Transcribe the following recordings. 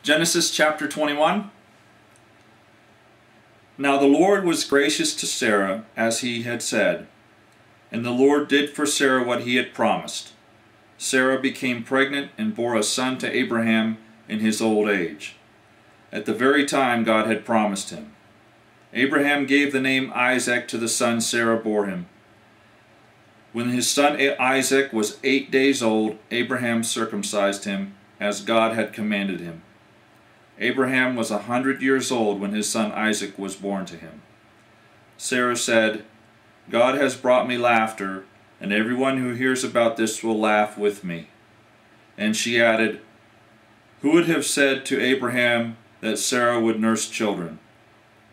Genesis chapter 21. Now the Lord was gracious to Sarah, as he had said, and the Lord did for Sarah what he had promised. Sarah became pregnant and bore a son to Abraham in his old age, at the very time God had promised him. Abraham gave the name Isaac to the son Sarah bore him. When his son Isaac was 8 days old, Abraham circumcised him, as God had commanded him. Abraham was 100 years old when his son Isaac was born to him. Sarah said, "God has brought me laughter, and everyone who hears about this will laugh with me." And she added, "Who would have said to Abraham that Sarah would nurse children?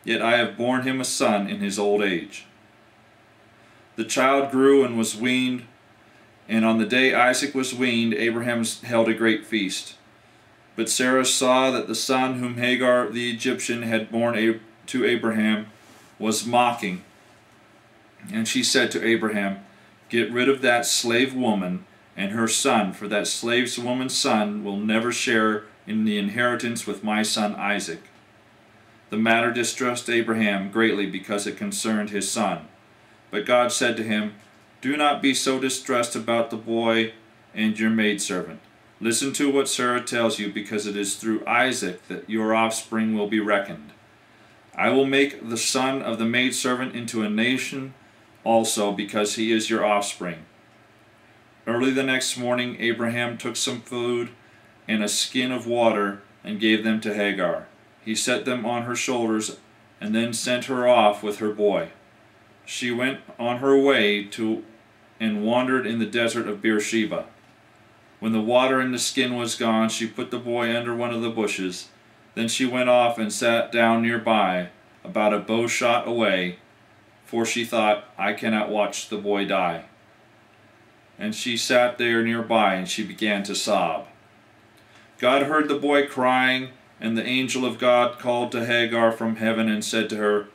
Yet I have borne him a son in his old age." The child grew and was weaned, and on the day Isaac was weaned, Abraham held a great feast. But Sarah saw that the son whom Hagar the Egyptian had borne to Abraham was mocking. And she said to Abraham, "Get rid of that slave woman and her son, for that slave woman's son will never share in the inheritance with my son Isaac." The matter distressed Abraham greatly because it concerned his son. But God said to him, "Do not be so distressed about the boy and your maidservant. Listen to what Sarah tells you, because it is through Isaac that your offspring will be reckoned. I will make the son of the maidservant into a nation also, because he is your offspring." Early the next morning Abraham took some food and a skin of water and gave them to Hagar. He set them on her shoulders and then sent her off with her boy. She went on her way and wandered in the desert of Beersheba. When the water in the skin was gone, she put the boy under one of the bushes. Then she went off and sat down nearby, about a bow shot away, for she thought, "I cannot watch the boy die." And she sat there nearby, and she began to sob. God heard the boy crying, and the angel of God called to Hagar from heaven and said to her,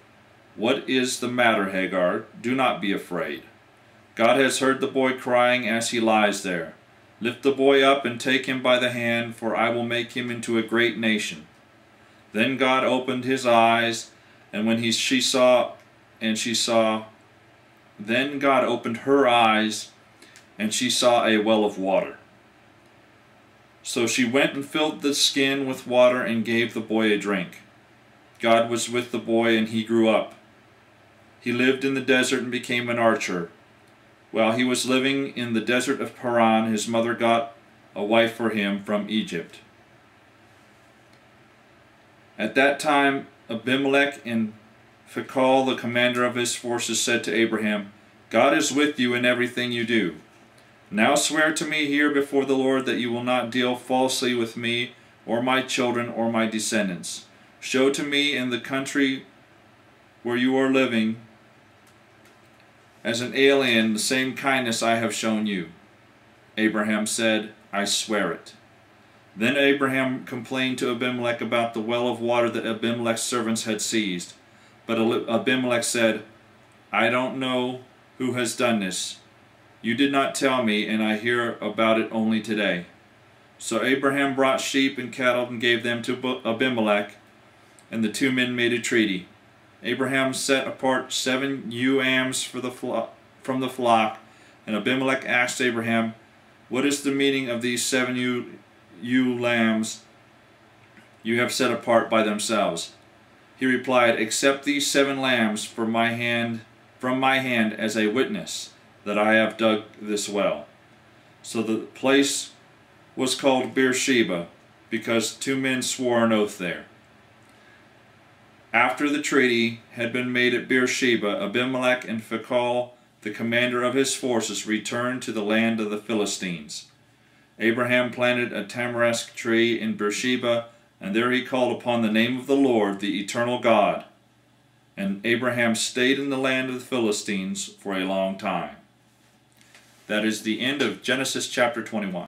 "What is the matter, Hagar? Do not be afraid. God has heard the boy crying as he lies there. Lift the boy up and take him by the hand, for I will make him into a great nation." Then God opened his eyes, and Then God opened her eyes, and she saw a well of water. So she went and filled the skin with water and gave the boy a drink. God was with the boy, and he grew up. He lived in the desert and became an archer. While he was living in the desert of Paran, his mother got a wife for him from Egypt. At that time, Abimelech and Phicol, the commander of his forces, said to Abraham, "God is with you in everything you do. Now swear to me here before the Lord that you will not deal falsely with me or my children or my descendants. Show to me in the country where you are living as an alien the same kindness I have shown you." Abraham said, "I swear it." Then Abraham complained to Abimelech about the well of water that Abimelech's servants had seized. But Abimelech said, "I don't know who has done this. You did not tell me, and I hear about it only today." So Abraham brought sheep and cattle and gave them to Abimelech, and the two men made a treaty. Abraham set apart 7 ewe lambs from the flock, and Abimelech asked Abraham, "What is the meaning of these 7 ewe lambs you have set apart by themselves?" He replied, "Accept these 7 lambs from my hand as a witness that I have dug this well." So the place was called Beersheba, because 2 men swore an oath there. After the treaty had been made at Beersheba, Abimelech and Phicol, the commander of his forces, returned to the land of the Philistines. Abraham planted a tamarisk tree in Beersheba, and there he called upon the name of the Lord, the eternal God. And Abraham stayed in the land of the Philistines for a long time. That is the end of Genesis chapter 21.